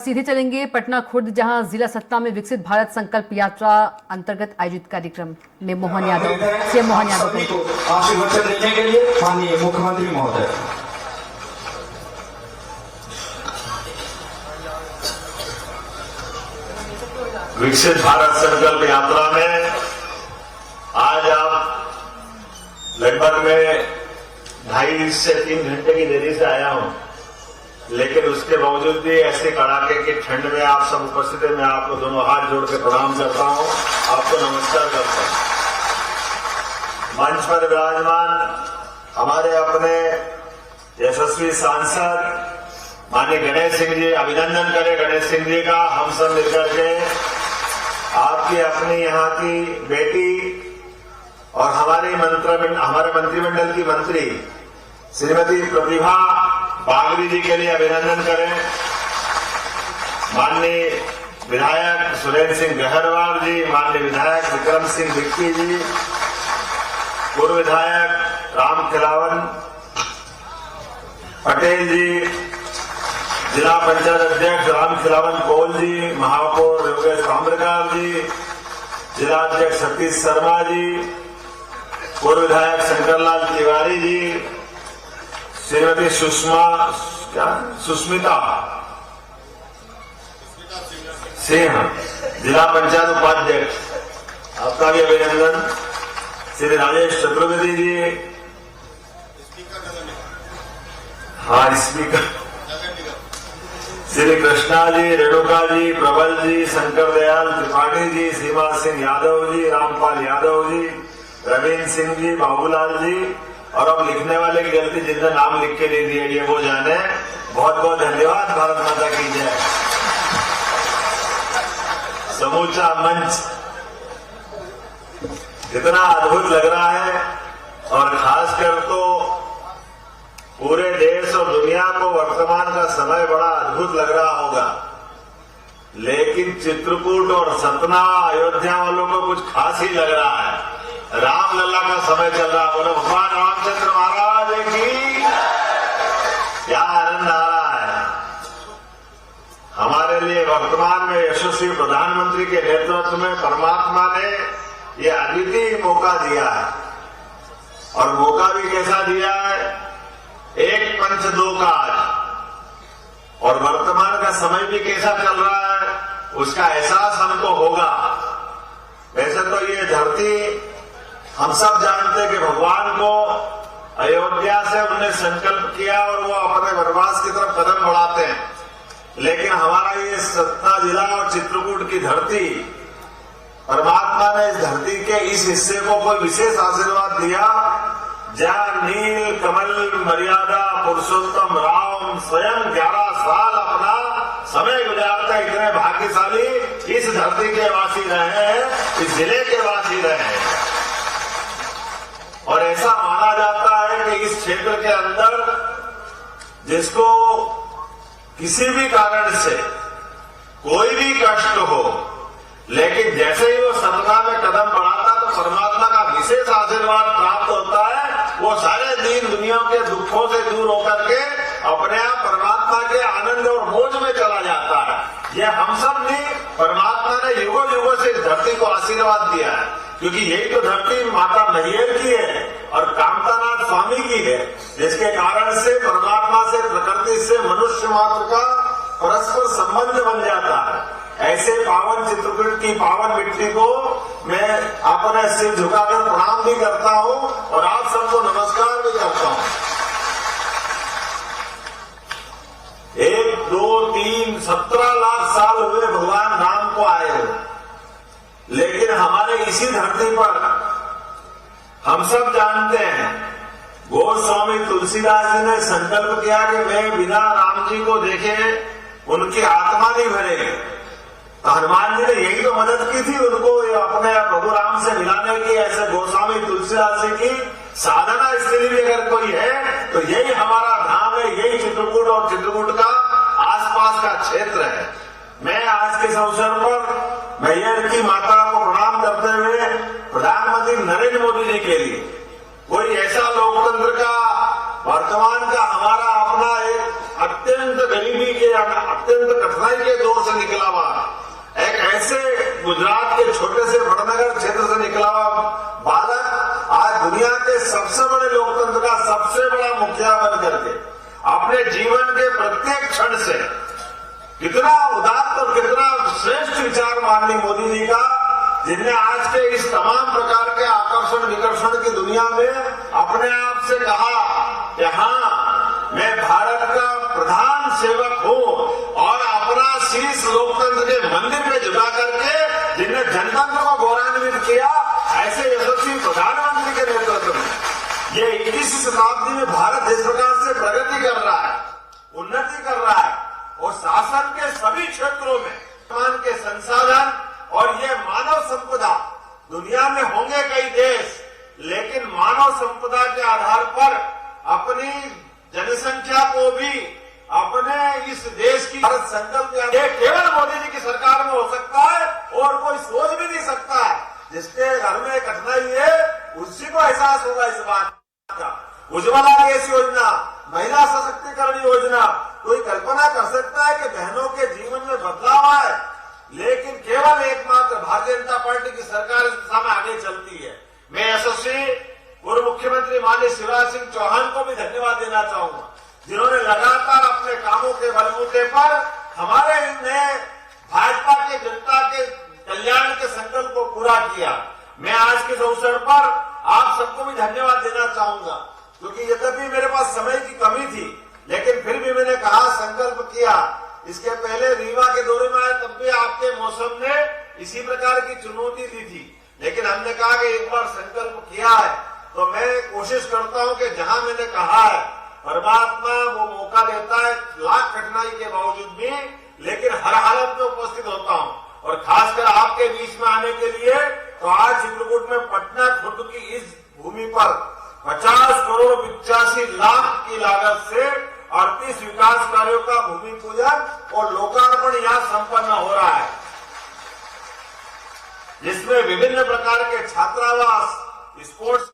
सीधे चलेंगे पटना खुर्द, जहां जिला सत्ता में विकसित भारत संकल्प यात्रा अंतर्गत आयोजित कार्यक्रम में मोहन यादव, सीएम मोहन यादव आशीर्वचन देने के लिए माननीय मुख्यमंत्री महोदय। विकसित भारत संकल्प यात्रा में आज आप लगभग में 2.5 से 3 घंटे की देरी से आया हूं, लेकिन उसके बावजूद भी ऐसे कड़ाके की ठंड में आप सब उपस्थित हैं। मैं आपको दोनों हाथ जोड़ के प्रणाम करता हूं, आपको नमस्कार करता हूं। मंच पर विराजमान हमारे अपने यशस्वी सांसद माननीय गणेश सिंह जी, अभिनंदन करें गणेश सिंह जी का। हम सब मिलकर के आपकी अपनी यहाँ की बेटी और हमारे मंत्रिमंडल की मंत्री श्रीमती प्रतिभा बागरी जी के लिए अभिनंदन करें। माननीय विधायक सुरेंद्र सिंह गहरवाल जी, माननीय विधायक विक्रम सिंह विक्की जी, पूर्व विधायक राम खिलावन पटेल जी, जिला पंचायत अध्यक्ष राम खिलावन कोल जी, महापौर योगेश ताम्रकार जी, जिला अध्यक्ष सतीश शर्मा जी, पूर्व विधायक शंकरलाल तिवारी जी, श्रीमती सुष्मिता सिंह, जिला पंचायत उपाध्यक्ष, आपका भी अभिनंदन। श्री राजेश चतुर्वेदी जी, हाँ स्पीकर, श्री कृष्णा जी, रेणुका जी, प्रबल जी, शंकर दयाल त्रिपाठी जी, सीमा सिंह यादव जी, रामपाल यादव जी, रवीन सिंह जी, बाबूलाल जी, और अब लिखने वाले की गलती, जिनका नाम लिख के नहीं दिया ये वो जाने। बहुत बहुत धन्यवाद। भारत माता की जय। समूचा मंच इतना अद्भुत लग रहा है और खासकर तो पूरे देश और दुनिया को वर्तमान का समय बड़ा अद्भुत लग रहा होगा, लेकिन चित्रकूट और सतना अयोध्या वालों को कुछ खास ही लग रहा है। रामलला का समय चल रहा है। बोलो भगवान रामचंद्र महाराज की। क्या आनंद आ रहा है। हमारे लिए वर्तमान में यशस्वी प्रधानमंत्री के नेतृत्व में परमात्मा ने ये अद्वितीय मौका दिया है, और मौका भी कैसा दिया है, एक पंच दो काज, और वर्तमान का समय भी कैसा चल रहा है उसका एहसास हमको होगा। वैसे तो ये धरती हम सब जानते हैं कि भगवान को अयोध्या से उन्होंने संकल्प किया और वो अपने वनवास की तरफ कदम बढ़ाते हैं, लेकिन हमारा ये सतना जिला और चित्रकूट की धरती, परमात्मा ने इस धरती के इस हिस्से को कोई विशेष आशीर्वाद दिया, जहां नील कमल मर्यादा पुरुषोत्तम राम स्वयं 11 साल अपना समय गुजारते इतने भाग्यशाली इस धरती के वासी रहे हैं, इस जिले के वासी रहे हैं। और ऐसा माना जाता है कि इस क्षेत्र के अंदर जिसको किसी भी कारण से कोई भी कष्ट हो, लेकिन जैसे ही वो सतना में कदम बढ़ाता तो परमात्मा का विशेष आशीर्वाद प्राप्त होता है। वो सारे दीन दुनिया के दुखों से दूर होकर के अपने आप परमात्मा के आनंद और मौज में चला जाता है। ये हम सब ने, परमात्मा ने युगों युगों से इस धरती को आशीर्वाद दिया है, क्योंकि यही तो धरती माता मैहर की है और कामतानाथ स्वामी की है, जिसके कारण से परमात्मा से, प्रकृति से मनुष्य मात्र का परस्पर संबंध बन जाता है। ऐसे पावन चित्रकूट की पावन मिट्टी को मैं अपने सिर झुकाकर प्रणाम भी करता हूं और आप सबको नमस्कार भी करता हूं। 1, 2, 3, 17 लाख साल हुए भगवान राम को आए हो, लेकिन हमारे इसी धरती पर हम सब जानते हैं गोस्वामी तुलसीदास जी ने संकल्प किया कि मैं बिना राम जी को देखे उनकी आत्मा नहीं भरेगी। तो हनुमान जी ने यही तो मदद की थी उनको अपने प्रभु राम से मिलाने की। ऐसे गोस्वामी तुलसीदास जी की साधना स्थिति भी अगर कोई है तो यही हमारा धाम है, यही चित्रकूट और चित्रकूट का आसपास का क्षेत्र है। मैं आज के इस अवसर पर मैहर की माता को प्रणाम करते हुए प्रधानमंत्री नरेंद्र मोदी जी के लिए कोई ऐसा लोकतंत्र का वर्तमान का हमारा अपना एक अत्यंत गरीबी के अत्यंत कठिनाई के दौर से निकला हुआ, एक ऐसे गुजरात के छोटे से भटनगर क्षेत्र से निकला हुआ बालक आज दुनिया के सबसे बड़े लोकतंत्र का सबसे बड़ा मुखिया बन करके अपने जीवन के प्रत्येक क्षण से कितना उदात्त और कितना श्रेष्ठ विचार माननीय मोदी जी का, जिनने आज के इस तमाम प्रकार के आकर्षण विकर्षण की दुनिया में अपने आप से कहा कि हाँ, मैं भारत का प्रधान सेवक हूं और अपना शीश लोकतंत्र के मंदिर में झुका करके जिनने जनतंत्र को गौरवान्वित किया, ऐसे यशस्वी प्रधानमंत्री के नेतृत्व में ये 21वीं शताब्दी में भारत जिस प्रकार से प्रगति कर रहा है, उन्नति कर रहा है और शासन के सभी क्षेत्रों में मान के संसाधन और ये मानव संपदा, दुनिया में होंगे कई देश, लेकिन मानव संपदा के आधार पर अपनी जनसंख्या को भी अपने इस देश की भारत संकल्प ये केवल मोदी जी की सरकार में हो सकता है और कोई सोच भी नहीं सकता है। जिसके घर में कठिनाई है उसी को एहसास होगा इस बात का। उज्ज्वला गैस योजना, महिला सशक्तिकरण योजना, कोई कल्पना कर सकता है कि बहनों के जीवन में बदलाव आए, लेकिन केवल एकमात्र भारतीय जनता पार्टी की सरकार इस दिशा में आगे चलती है। मैं यशस्वी पूर्व मुख्यमंत्री माननीय शिवराज सिंह चौहान को भी धन्यवाद देना चाहूंगा, जिन्होंने लगातार अपने कामों के बलबूते पर हमारे नए भाजपा के जनता के कल्याण के संकल्प को पूरा किया। मैं आज के इस अवसर पर आप सबको भी धन्यवाद देना चाहूंगा, क्योंकि यद्यपि मेरे पास समय की कमी थी, लेकिन फिर भी मैंने कहा, संकल्प किया। इसके पहले रीवा के दौरे में आए तब भी आपके मौसम ने इसी प्रकार की चुनौती दी थी, लेकिन हमने कहा कि एक बार संकल्प किया है तो मैं कोशिश करता हूं कि जहां मैंने कहा है परमात्मा वो मौका देता है, लाख कठिनाई के बावजूद भी, लेकिन हर हालत में उपस्थित होता हूं। और खासकर आपके बीच में आने के लिए तो आज चित्रकूट में पटना खुर्द की इस भूमि पर 50 करोड़ 85 लाख की लागत से 38 विकास कार्यों का भूमि पूजन और लोकार्पण यहां संपन्न हो रहा है, जिसमें विभिन्न प्रकार के छात्रावास, स्पोर्ट्स